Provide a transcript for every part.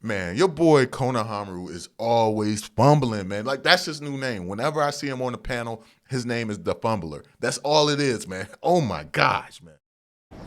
Man, your boy Konohamaru is always fumbling, man. Like, that's his new name. Whenever I see him on the panel, his name is the Fumbler. That's all it is, man. Oh my gosh, man.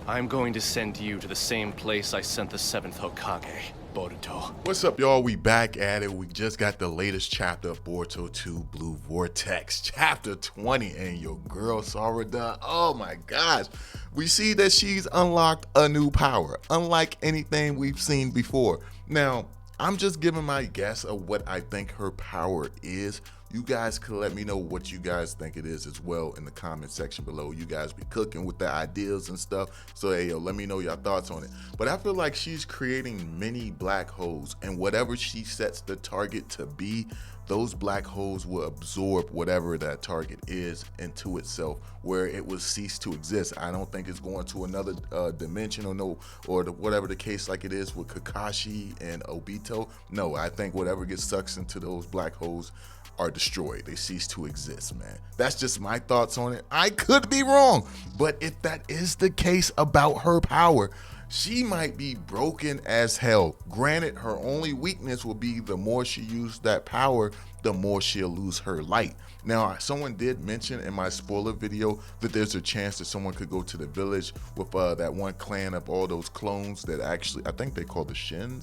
I'm going to send you to the same place I sent the 7th Hokage, Boruto. What's up, y'all? We back at it. We just got the latest chapter of Boruto 2 Blue Vortex, chapter 20, and your girl Sarada. Oh my gosh. We see that she's unlocked a new power, unlike anything we've seen before. Now, I'm just giving my guess of what I think her power is. You guys can let me know what you guys think it is as well in the comment section below. You guys be cooking with the ideas and stuff. So, hey, yo, let me know your thoughts on it. But I feel like she's creating many black holes, and whatever she sets the target to be, those black holes will absorb whatever that target is into itself, where it will cease to exist. I don't think it's going to another dimension or whatever the case like it is with Kakashi and Obito. No, I think whatever gets sucked into those black holes are destroyed. They cease to exist, man. That's just my thoughts on it. I could be wrong, but if that is the case about her power, she might be broken as hell. Granted, her only weakness will be the more she uses that power, the more she'll lose her light. Now, someone did mention in my spoiler video that there's a chance that someone could go to the village with that one clan of all those clones that actually, I think they call the Shin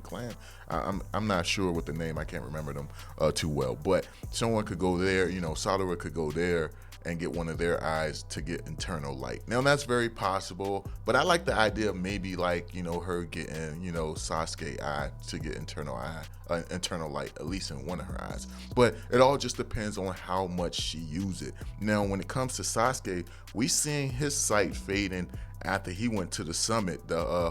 clan. I'm not sure what the name, I can't remember them too well, but someone could go there, you know, Sadara could go there and get one of their eyes to get internal light. Now that's very possible, but I like the idea of maybe like, you know, her getting, you know, Sasuke eye to get internal light, at least in one of her eyes. But it all just depends on how much she uses it. Now, when it comes to Sasuke, we seeing his sight fading after he went to the summit, the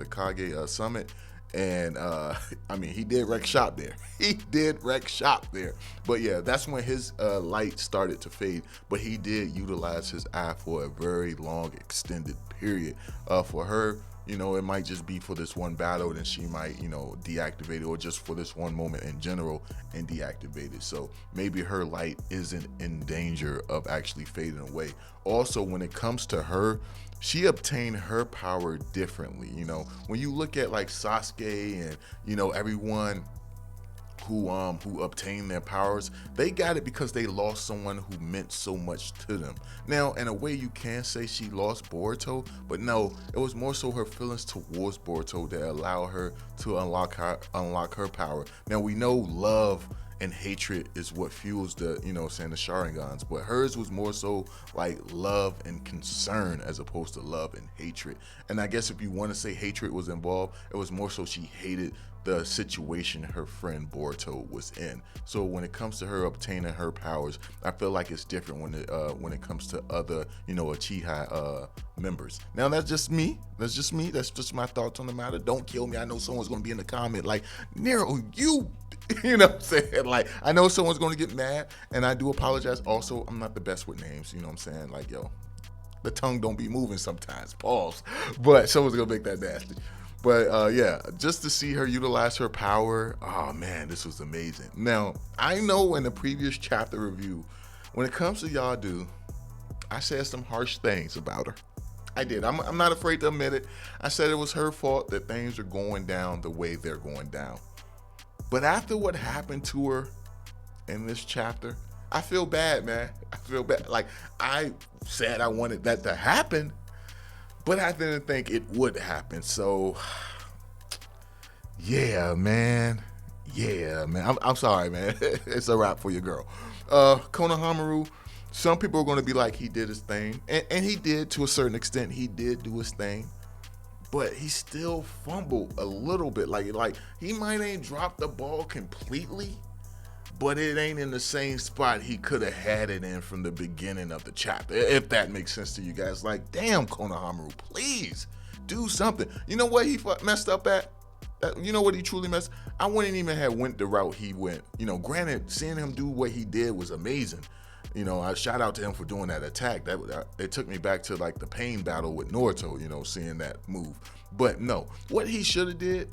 Kage summit. And I mean, he did wreck shop there. He did wreck shop there. But yeah, that's when his light started to fade. But he did utilize his eye for a very long, extended period. For her, you know, it might just be for this one battle, then she might, you know, deactivate it, or just for this one moment in general and deactivate it. So maybe her light isn't in danger of actually fading away. Also, when it comes to her, she obtained her power differently. You know, when you look at like Sasuke and, you know, everyone who obtained their powers, they got it because they lost someone who meant so much to them. Now, in a way, you can say she lost Boruto, but no, it was more so her feelings towards Boruto that allowed her to unlock her power. Now, we know love and hatred is what fuels the, you know, saying the Sharingans, but hers was more so like love and concern as opposed to love and hatred. And I guess if you want to say hatred was involved, it was more so she hated the situation her friend Boruto was in. So when it comes to her obtaining her powers, I feel like it's different when it comes to other, you know, Uchiha members. Now that's just me. That's just my thoughts on the matter. Don't kill me. I know someone's gonna be in the comment like, Nero, you know what I'm saying? Like, I know someone's gonna get mad, and I do apologize. Also, I'm not the best with names, you know what I'm saying? Like, yo, the tongue don't be moving sometimes, pause. But someone's gonna make that nasty. But yeah, just to see her utilize her power, oh man, this was amazing. Now, I know in the previous chapter review, when it comes to Yadu, I said some harsh things about her. I did. I'm not afraid to admit it. I said it was her fault that things are going down the way they're going down. But after what happened to her in this chapter, I feel bad, man. I feel bad. Like, I said I wanted that to happen, but I didn't think it would happen. So, yeah, man. Yeah, man. I'm sorry, man. It's a wrap for your girl. Konohamaru, some people are going to be like, he did his thing. And he did, to a certain extent. He did do his thing. But he still fumbled a little bit. Like he might ain't dropped the ball completely, but it ain't in the same spot he could have had it in from the beginning of the chapter, if that makes sense to you guys. Like, damn, Konohamaru, please do something. You know what he messed up at? You know what he truly messed? I wouldn't even have went the route he went. You know, granted, seeing him do what he did was amazing. You know, I shout out to him for doing that attack. It took me back to like the pain battle with Naruto, you know, seeing that move. But no, what he should have did,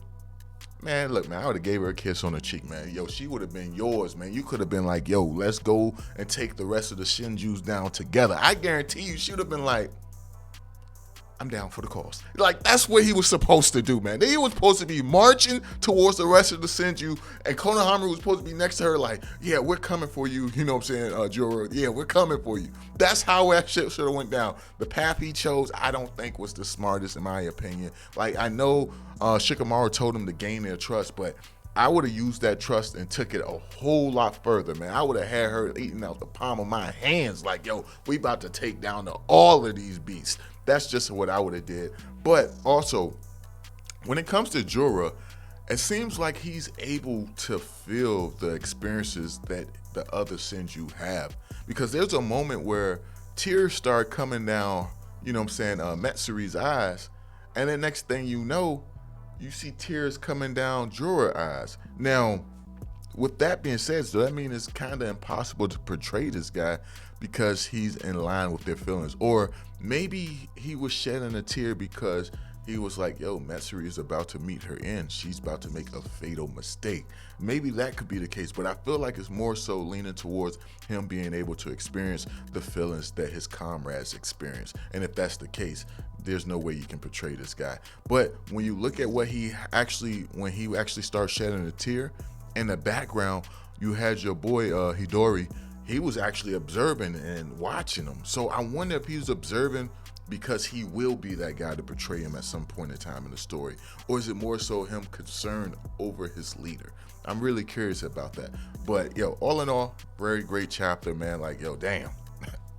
man, look, man, I would have gave her a kiss on the cheek, man. Yo, she would have been yours, man. You could have been like, yo, let's go and take the rest of the Shinjus down together. I guarantee you, she would have been like, I'm down for the cause. Like, that's what he was supposed to do, man. He was supposed to be marching towards the rest of the Senju, and Konohamaru was supposed to be next to her like, yeah, we're coming for you, you know what I'm saying, Jorah, yeah, we're coming for you. That's how that shit should have went down. The path he chose, I don't think was the smartest in my opinion. Like, I know Shikamaru told him to gain their trust, but I would have used that trust and took it a whole lot further, man. I would have had her eating out the palm of my hands like, yo, we about to take down all of these beasts. That's just what I would have did. But also, when it comes to Jorah, it seems like he's able to feel the experiences that the other Senju have. Because there's a moment where tears start coming down, you know what I'm saying, Matsuri's eyes. And the next thing you know, you see tears coming down Jorah's eyes. Now, with that being said, does that mean it's kind of impossible to portray this guy because he's in line with their feelings? Or maybe he was shedding a tear because he was like, yo, Matsuri is about to meet her end. She's about to make a fatal mistake. Maybe that could be the case, but I feel like it's more so leaning towards him being able to experience the feelings that his comrades experience. And if that's the case, there's no way you can portray this guy. But when you look at what when he actually starts shedding a tear, in the background, you had your boy Hidori. He was actually observing and watching him. So I wonder if he was observing because he will be that guy to portray him at some point in time in the story, or is it more so him concerned over his leader? I'm really curious about that. But yo, all in all, very great chapter, man. Like, yo, damn,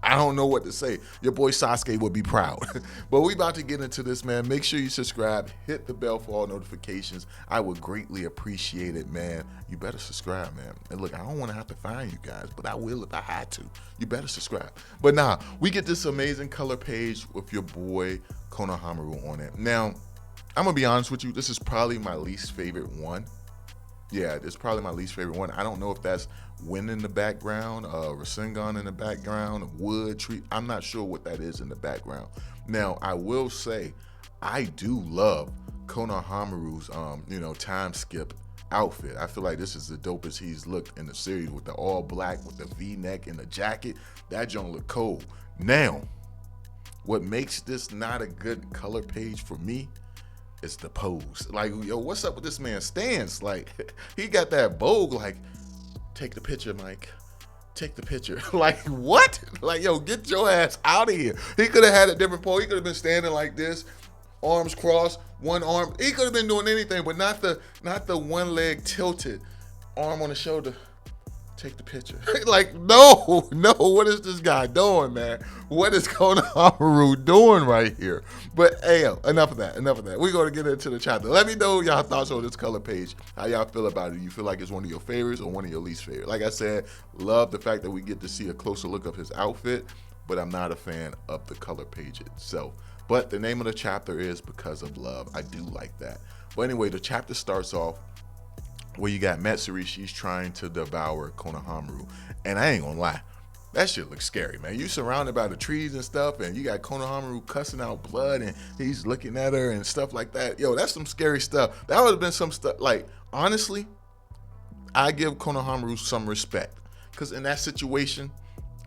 I don't know what to say. Your boy Sasuke would be proud. But we about to get into this, man. Make sure you subscribe, hit the bell for all notifications. I would greatly appreciate it, man. You better subscribe, man. And look, I don't want to have to find you guys, but I will if I had to. You better subscribe. But nah, we get this amazing color page with your boy Konohamaru on it. Now, I'm going to be honest with you. This is probably my least favorite one. Yeah, it's probably my least favorite one. I don't know if that's wind in the background, Rasengan in the background, wood, tree. I'm not sure what that is in the background. Now, I will say, I do love Konohamaru's, time skip outfit. I feel like this is the dopest he's looked in the series with the all black, with the V-neck and the jacket. That joint look cold. Now, what makes this not a good color page for me is the pose. Like, yo, what's up with this man's stance? Like, he got that vogue, like, take the picture, Mike. Take the picture. Like, what? Like, yo, get your ass out of here. He could have had a different pose. He could have been standing like this, arms crossed, one arm. He could have been doing anything, but not the one leg tilted, arm on the shoulder. Take the picture. Like, no, what is this guy doing, man? What is Konohamaru doing right here? But hey, yo, enough of that. We're going to get into the chapter. Let me know y'all thoughts on this color page, how y'all feel about it. You feel like it's one of your favorites or one of your least favorite? Like I said, love the fact that we get to see a closer look of his outfit, but I'm not a fan of the color page itself. But the name of the chapter is Because of Love. I do like that. But anyway, the chapter starts off where you got Matsuri, she's trying to devour Konohamaru. And I ain't gonna lie, that shit looks scary, man. You surrounded by the trees and stuff, and you got Konohamaru cussing out blood, and he's looking at her and stuff like that. Yo, that's some scary stuff. That would have been some stuff, like, honestly, I give Konohamaru some respect. Because in that situation,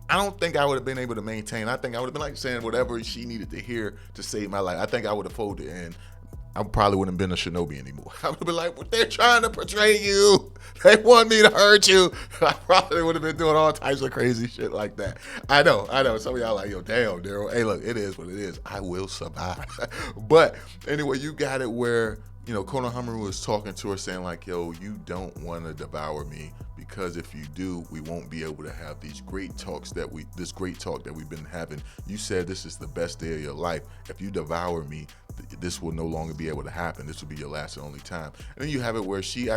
I don't think I would have been able to maintain. I think I would have been like saying whatever she needed to hear to save my life. I think I would have folded, and I probably wouldn't have been a shinobi anymore. I would have been like, well, they're trying to portray you. They want me to hurt you. I probably would have been doing all types of crazy shit like that. I know. Some of y'all like, yo, damn, Nero. Hey, look, it is what it is. I will survive. But anyway, you got it where, Konohamaru was talking to her saying like, yo, you don't want to devour me, because if you do, we won't be able to have this great talk that we've been having. You said this is the best day of your life. If you devour me, this will no longer be able to happen. This will be your last and only time. And then you have it where she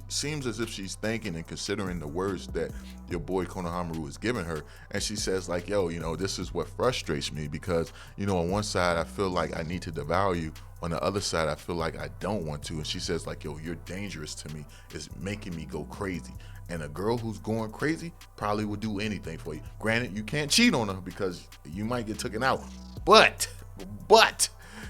seems as if she's thinking and considering the words that your boy Konohamaru is giving her. And she says like, yo, this is what frustrates me, because, on one side, I feel like I need to devour you. On the other side, I feel like I don't want to. And she says like, yo, you're dangerous to me. It's making me go crazy. And a girl who's going crazy probably would do anything for you. Granted, you can't cheat on her because you might get taken out. But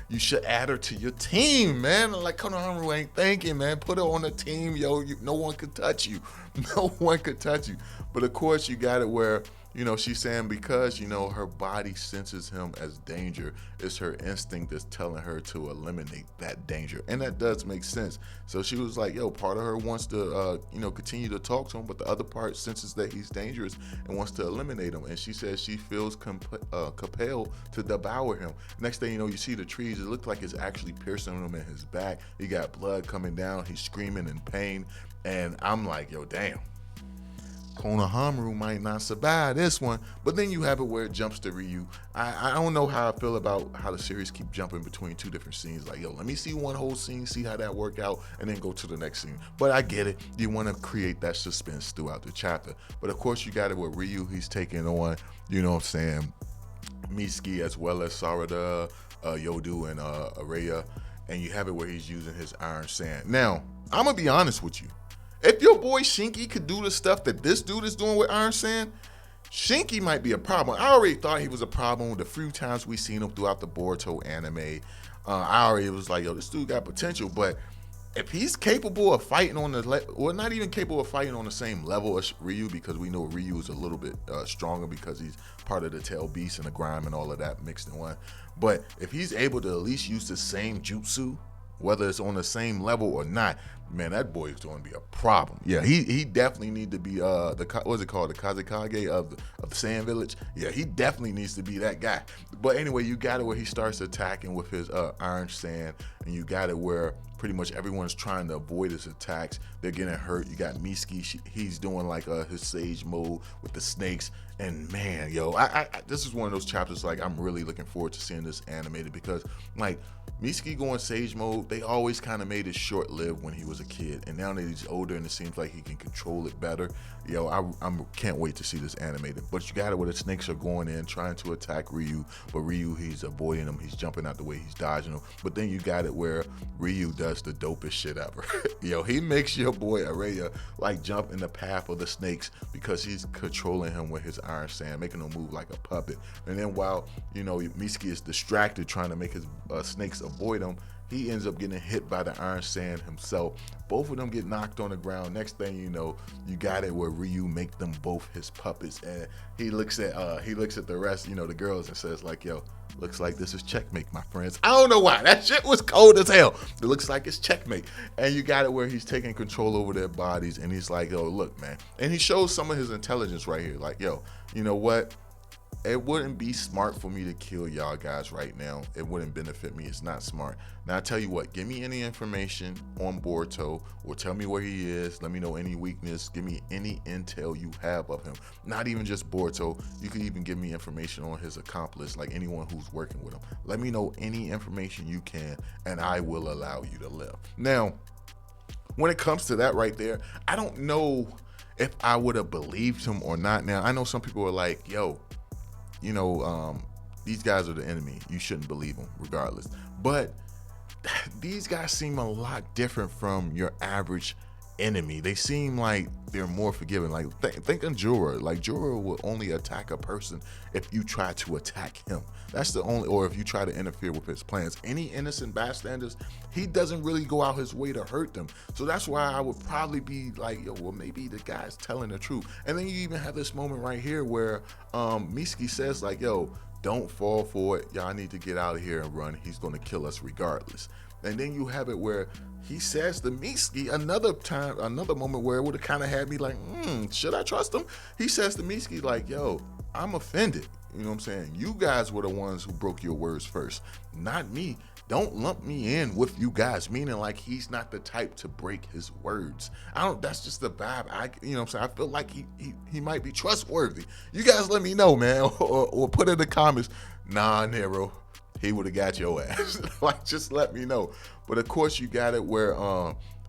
you should add her to your team, man. Like, Konohamaru ain't thinking, man. Put her on the team, yo. No one could touch you. No one could touch you. But of course, you got it where she's saying because, her body senses him as danger, it's her instinct that's telling her to eliminate that danger. And that does make sense. So she was like, yo, part of her wants to, continue to talk to him, but the other part senses that he's dangerous and wants to eliminate him. And she says she feels compelled to devour him. Next thing you know, you see the trees. It looks like it's actually piercing him in his back. He got blood coming down. He's screaming in pain. And I'm like, yo, damn. Konohamaru might not survive this one, but then you have it where it jumps to Ryu. I don't know how I feel about how the series keep jumping between two different scenes. Like, yo, let me see one whole scene, see how that work out, and then go to the next scene. But I get it. You want to create that suspense throughout the chapter. But of course, you got it with Ryu. He's taking on, Mitsuki as well as Sarada, Yodu, and Araya. And you have it where he's using his Iron Sand. Now, I'm going to be honest with you. If your boy Shinky could do the stuff that this dude is doing with Iron Sand, Shinky might be a problem. I already thought he was a problem the few times we seen him throughout the Boruto anime. I already was like, yo, this dude got potential. But if he's capable of fighting on or not even capable of fighting on the same level as Ryu, because we know Ryu is a little bit stronger because he's part of the Tail Beast and the Grime and all of that mixed in one. But if he's able to at least use the same jutsu, whether it's on the same level or not, man, that boy is going to be a problem. Yeah, he definitely need to be what's it called, the Kazekage of the Sand Village. Yeah, he definitely needs to be that guy. But anyway, you got it where he starts attacking with his Iron Sand, and you got it where pretty much everyone's trying to avoid his attacks. They're getting hurt. You got Mitsuki, he's doing like his Sage mode with the snakes. And man, yo, I this is one of those chapters like I'm really looking forward to seeing this animated, because like Mitsuki going Sage mode, they always kind of made it short-lived when he was a kid, and now that he's older and it seems like he can control it better, yo, I can't wait to see this animated. But you got it where the snakes are going in trying to attack Ryu, but Ryu, he's avoiding them, he's jumping out the way, he's dodging them. But then you got it where Ryu does the dopest shit ever. Yo, he makes your boy Araya like jump in the path of the snakes because he's controlling him with his Iron Sand, making him move like a puppet. And then while Mitsuki is distracted trying to make his snakes avoid him, he ends up getting hit by the Iron Sand himself. Both of them get knocked on the ground. Next thing you know, you got it where Ryu make them both his puppets, and he looks at the rest, the girls, and says like, yo, looks like this is checkmate, my friends. I don't know why. That shit was cold as hell. It looks like it's checkmate. And you got it where he's taking control over their bodies, and he's like, yo, look, man. And he shows some of his intelligence right here. Like, yo, you know what? It wouldn't be smart for me to kill y'all guys right now. It wouldn't benefit me. It's not smart. Now, I tell you what, give me any information on Boruto, or tell me where he is. Let me know any weakness. Give me any intel you have of him. Not even just Boruto. You could even give me information on his accomplice, like anyone who's working with him. Let me know any information you can, and I will allow you to live. Now, when it comes to that right there, I don't know if I would have believed him or not. Now, I know some people are like, yo, these guys are the enemy. You shouldn't believe them regardless. But these guys seem a lot different from your average enemy. They seem like they're more forgiving. Like think of Jorah. Like Jorah will only attack a person if you try to attack him. That's the only, or if you try to interfere with his plans. Any innocent bystanders, he doesn't really go out his way to hurt them. So that's why I would probably be like, yo, well, maybe the guy's telling the truth. And then you even have this moment right here where Mitsuki says like, yo, don't fall for it. Y'all need to get out of here and run. He's going to kill us regardless. And then you have it where he says to Mitsuki another moment where it would have kind of had me like, should I trust him? He says to Mitsuki like, yo, I'm offended. You know what I'm saying? You guys were the ones who broke your words first, not me. Don't lump me in with you guys, meaning like he's not the type to break his words. That's just the vibe. You know what I'm saying? I feel like he might be trustworthy. You guys let me know, man, or put in the comments, nah, Nero, he would have got your ass. Like, just let me know. But of course, you got it where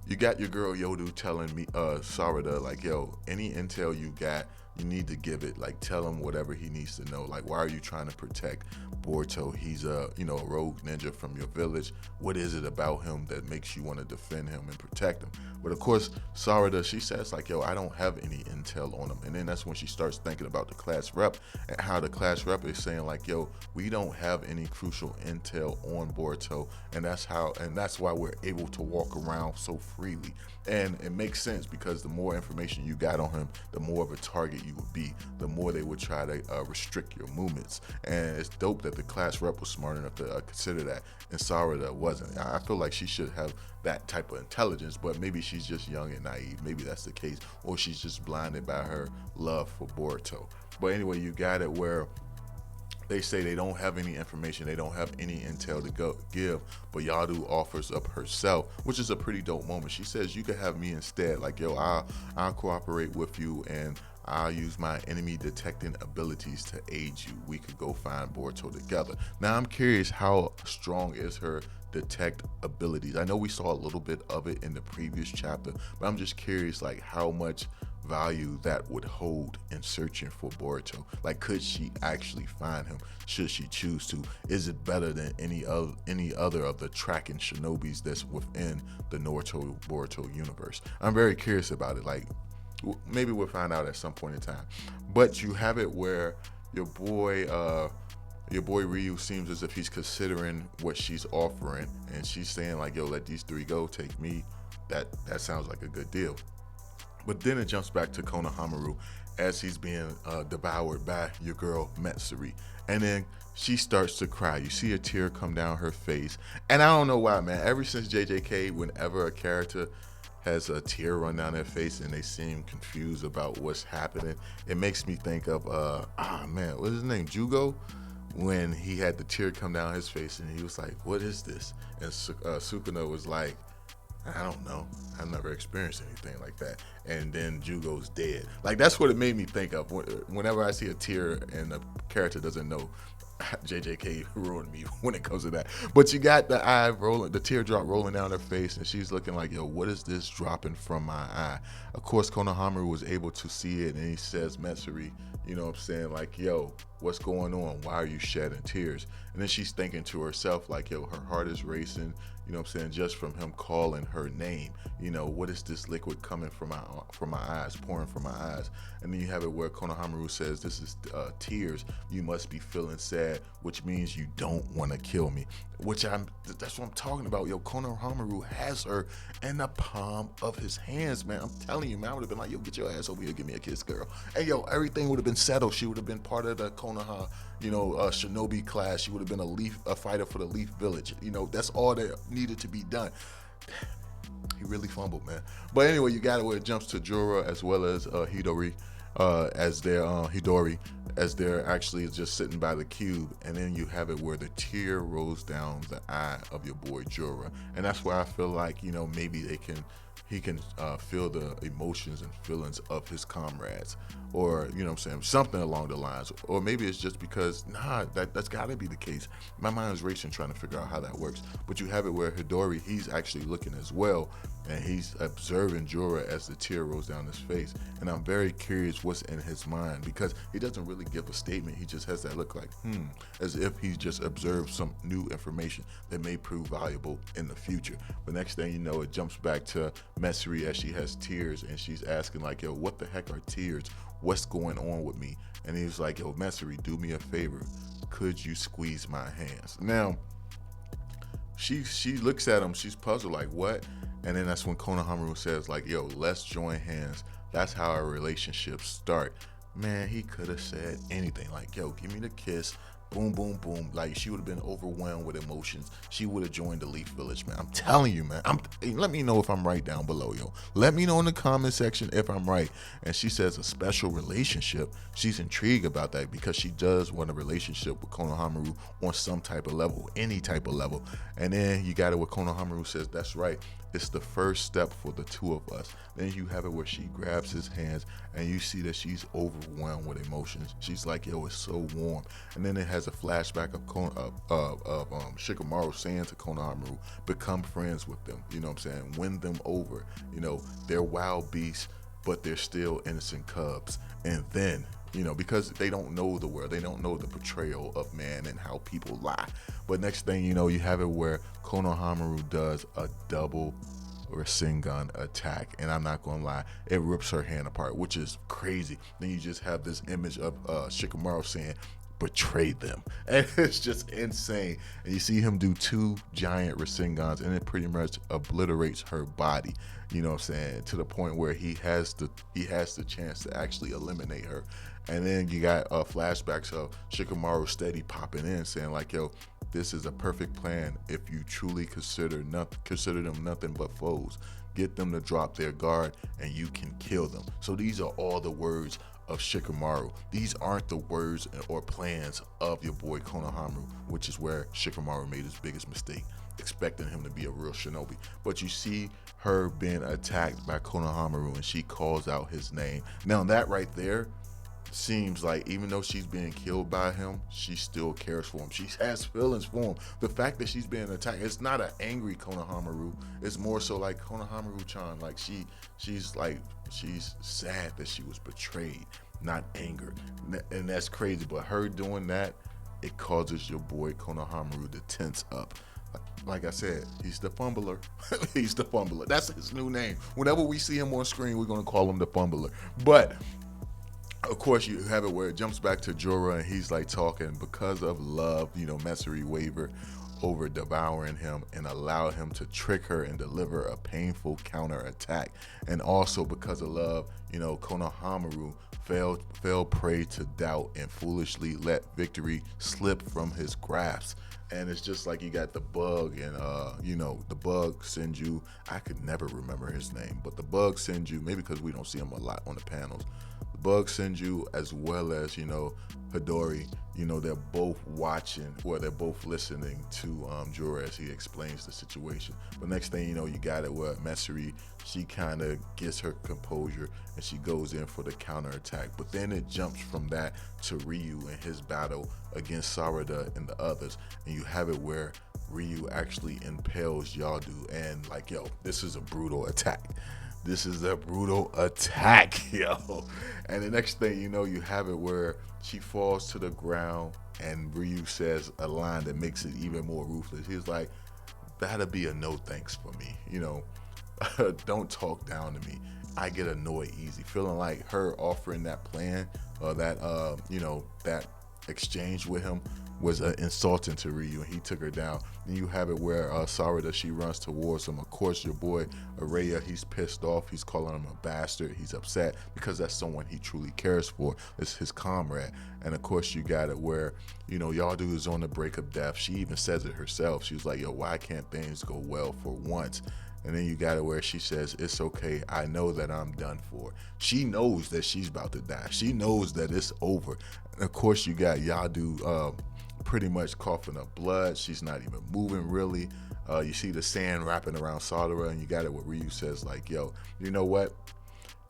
you got your girl Yodu telling me, Sarada, like, yo, any intel you got, you need to give it. Like, tell him whatever he needs to know. Like, why are you trying to protect Boruto? He's a rogue ninja from your village. What is it about him that makes you want to defend him and protect him? But of course, Sarada, she says like, yo, I don't have any intel on him. And then that's when she starts thinking about the class rep and how the class rep is saying like, yo, we don't have any crucial intel on Boruto, and that's why we're able to walk around so freely. And it makes sense because the more information you got on him, the more of a target you would be, the more they would try to restrict your movements. And it's dope that the class rep was smart enough to consider that, and Sarada wasn't. I feel like she should have that type of intelligence, but maybe she's just young and naive. Maybe that's the case, or she's just blinded by her love for Boruto. But anyway, you got it where they say they don't have any information, they don't have any intel to give, but Yadu offers up herself, which is a pretty dope moment. She says, you could have me instead. Like, yo, I'll cooperate with you, and I'll use my enemy detecting abilities to aid you. We could go find Boruto together. Now, I'm curious, how strong is her detect abilities? I know we saw a little bit of it in the previous chapter, but I'm just curious, like, how much value that would hold in searching for Boruto. Like, could she actually find him should she choose to? Is it better than any other of the tracking shinobis that's within the Naruto Boruto universe? I'm very curious about it. Like, maybe we'll find out at some point in time. But you have it where your boy Ryu seems as if he's considering what she's offering, and she's saying like, yo, let these three go, take me. That sounds like a good deal. But then it jumps back to Konohamaru as he's being devoured by your girl Matsuri. And then she starts to cry. You see a tear come down her face. And I don't know why, man. Ever since JJK, whenever a character has a tear run down their face and they seem confused about what's happening, it makes me think of, what's his name? Jugo? When he had the tear come down his face and he was like, what is this? And Sukuna was like, I don't know. I've never experienced anything like that. And then Jugo's dead. Like, that's what it made me think of. Whenever I see a tear and a character doesn't know, JJK ruined me when it comes to that. But you got the eye rolling, the teardrop rolling down her face, and she's looking like, yo, what is this dropping from my eye? Of course, Konohamaru was able to see it, and he says, Matsuri, you know what I'm saying, like, yo, what's going on? Why are you shedding tears? And then she's thinking to herself, like, yo, her heart is racing, you know what I'm saying, just from him calling her name. You know, what is this liquid coming from my eyes, pouring from my eyes? And then you have it where Konohamaru says, this is tears. You must be feeling sad, which means you don't want to kill me. That's what I'm talking about. Yo, Konohamaru has her in the palm of his hands, man. I'm telling you, man, I would have been like, yo, get your ass over here, give me a kiss, girl. And yo, everything would have been settled. She would have been part of the Konoha, shinobi class. She would have been a fighter for the Leaf Village. You know, that's all that needed to be done. He really fumbled, man. But anyway, you got it where it jumps to Jorah as well as Hidori, as they're actually just sitting by the cube, and then you have it where the tear rolls down the eye of your boy Jorah, and that's where I feel like, you know, maybe he can feel the emotions and feelings of his comrades, or, you know what I'm saying, something along the lines. Or maybe it's just because, that's gotta be the case. My mind is racing trying to figure out how that works. But you have it where Hidori, he's actually looking as well, and he's observing Jorah as the tear rolls down his face. And I'm very curious what's in his mind, because he doesn't really give a statement. He just has that look like, as if he just observed some new information that may prove valuable in the future. But next thing you know, it jumps back to Matsuri as she has tears, and she's asking like, yo, what the heck are tears? What's going on with me? And he was like, yo, Matsuri, do me a favor. Could you squeeze my hands? Now, she looks at him, she's puzzled, like, what? And then that's when Konohamaru says, like, yo, let's join hands. That's how our relationships start. Man, he could have said anything, like, yo, give me the kiss. Boom, boom, boom. Like, she would have been overwhelmed with emotions. She would have joined the Leaf Village, man. I'm telling you, man. Let me know if I'm right down below, yo. Let me know in the comment section if I'm right. And she says a special relationship. She's intrigued about that because she does want a relationship with Konohamaru on some type of level, any type of level. And then you got it where Konohamaru says, that's right. It's the first step for the two of us. Then you have it where she grabs his hands, and you see that she's overwhelmed with emotions. She's like, yo, it's so warm. And then it has a flashback of Shikamaru saying to Konohamaru, become friends with them. You know what I'm saying? Win them over. You know, they're wild beasts, but they're still innocent cubs. And then, you know, because they don't know the world, they don't know the portrayal of man and how people lie. But next thing you know, you have it where Konohamaru does a double Rasengan attack, and I'm not gonna lie, it rips her hand apart, which is crazy. Then you just have this image of Shikamaru saying, betray them, and it's just insane. And you see him do 2 giant Rasengans, and it pretty much obliterates her body, you know what I'm saying, to the point where he has the chance to actually eliminate her. And then you got flashbacks of Shikamaru steady popping in saying like, yo, this is a perfect plan if you truly consider them nothing but foes. Get them to drop their guard and you can kill them. So these are all the words of Shikamaru. These aren't the words or plans of your boy Konohamaru, which is where Shikamaru made his biggest mistake, expecting him to be a real shinobi. But you see her being attacked by Konohamaru and she calls out his name. Now that right there seems like even though she's being killed by him, she still cares for him. She has feelings for him. The fact that she's being attacked, it's not an angry Konohamaru. It's more so like Konohamaru-chan, like she's sad that she was betrayed, not angered. And that's crazy. But her doing that, it causes your boy Konohamaru to tense up. Like I said, he's the fumbler. He's the fumbler. That's his new name. Whenever we see him on screen, we're gonna call him the fumbler. But of course, you have it where it jumps back to Jorah and he's like talking because of love, you know, Matsuri wavered over devouring him and allowed him to trick her and deliver a painful counterattack. And also because of love, you know, Konohamaru fell prey to doubt and foolishly let victory slip from his grasp. And it's just like you got the bug and, you know, the bug Senju. I could never remember his name, but the bug Senju, maybe because we don't see him a lot on the panels. The bug Senju, as well as, you know, Hidori, you know, they're both watching, or they're both listening to Jorah as he explains the situation. But next thing you know, you got it where Matsuri, she kind of gets her composure and she goes in for the counterattack. But then it jumps from that to Ryu and his battle against Sarada and the others. And you have it where Ryu actually impales Yadu, and like, yo, this is a brutal attack. This is a brutal attack, yo. And the next thing you know, you have it where she falls to the ground and Ryu says a line that makes it even more ruthless. He's like, that'll be a no thanks for me. You know, don't talk down to me. I get annoyed easy. Feeling like her offering that plan or that, you know, that exchange with him was insulting to Ryu, and he took her down. Then you have it where Sarada, she runs towards him. Of course, your boy Araya, he's pissed off. He's calling him a bastard. He's upset because that's someone he truly cares for. It's his comrade. And of course, you got it where, you know, Yadu is on the brink of death. She even says it herself. She was like, yo, why can't things go well for once? And then you got it where she says, it's okay, I know that I'm done for. She knows that she's about to die. She knows that it's over. And of course, you got Yadu pretty much coughing up blood. She's not even moving really. You see the sand wrapping around Sarada, and you got it where Ryu says like, yo, you know what?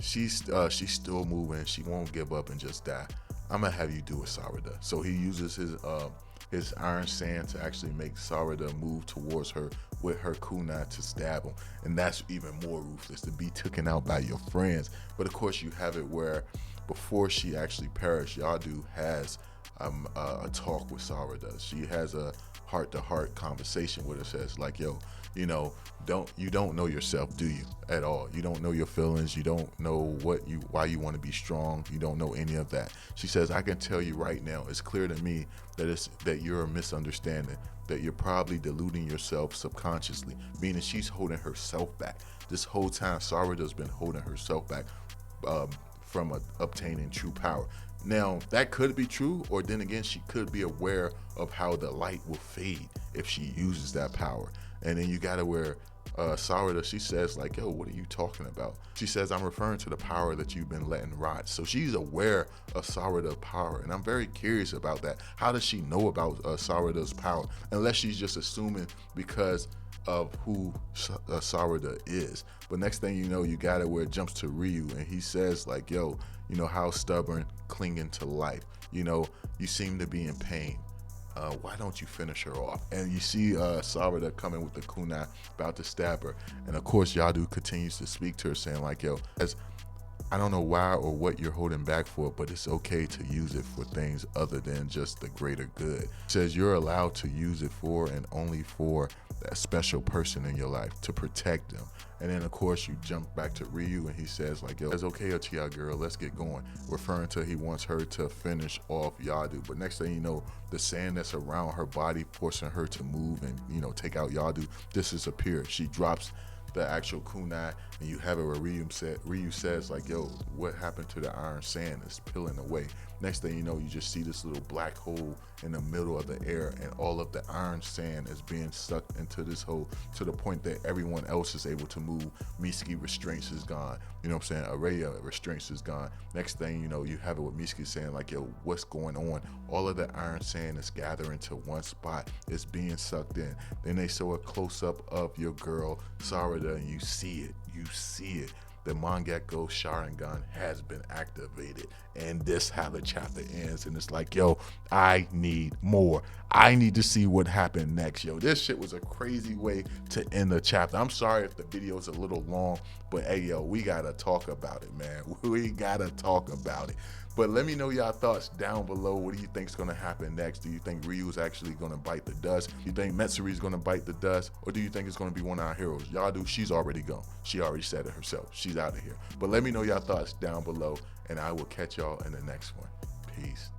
She's still moving. She won't give up and just die. I'm gonna have you do it, Sarada. So he uses his iron sand to actually make Sarada move towards her with her kunai to stab him. And that's even more ruthless, to be taken out by your friends. But of course, you have it where before she actually perished, Yadu has a talk with Sarada. She has a heart-to-heart conversation with her. Says like, yo, you know, you don't know yourself, do you, at all? You don't know your feelings. You don't know why you want to be strong. You don't know any of that. She says, I can tell you right now, it's clear to me that you're a misunderstanding, that you're probably deluding yourself subconsciously, meaning she's holding herself back. This whole time, Sarada's been holding herself back from obtaining true power. Now, that could be true, or then again, she could be aware of how the light will fade if she uses that power. And then you got to where Sarada, she says like, yo, what are you talking about? She says, I'm referring to the power that you've been letting rot. So she's aware of Sarada's power, and I'm very curious about that. How does she know about Sarada's power? Unless she's just assuming because of who Sarada is. But next thing you know, you got it where it jumps to Ryu, and he says like, yo, you know, how stubborn, clinging to life. You know, you seem to be in pain. Why don't you finish her off? And you see Sarada coming with the kunai, about to stab her. And of course, Yadu continues to speak to her, saying like, yo, I don't know why or what you're holding back for, but it's okay to use it for things other than just the greater good. It says you're allowed to use it for and only for that special person in your life, to protect them. And then of course you jump back to Ryu and he says like, yo, it's okay, Uchiha girl, let's get going. Referring to he wants her to finish off Yadu. But next thing you know, the sand that's around her body forcing her to move and, you know, take out Yadu disappears. She drops the actual kunai, and you have it where Ryu says like, yo, what happened to the iron sand? It's peeling away. Next thing you know, you just see this little black hole in the middle of the air, and all of the iron sand is being sucked into this hole to the point that everyone else is able to move. Mitsuki restraints is gone. You know what I'm saying? Araya restraints is gone. Next thing you know, you have it with Mitsuki saying like, yo, what's going on? All of the iron sand is gathering to one spot. It's being sucked in. Then they show a close up of your girl Sarada, and you see it. You see it. The Mangekyo Sharingan has been activated, and this how the chapter ends. And it's like, yo, I need more. I need to see what happened next. Yo, this shit was a crazy way to end the chapter. I'm sorry if the video is a little long, but hey, yo, we gotta talk about it, man. We gotta talk about it. But let me know y'all thoughts down below. What do you think is going to happen next? Do you think Ryu is actually going to bite the dust? You think Metsuri is going to bite the dust? Or do you think it's going to be one of our heroes? Yadu, she's already gone. She already said it herself. She's out of here. But let me know y'all thoughts down below, and I will catch y'all in the next one. Peace.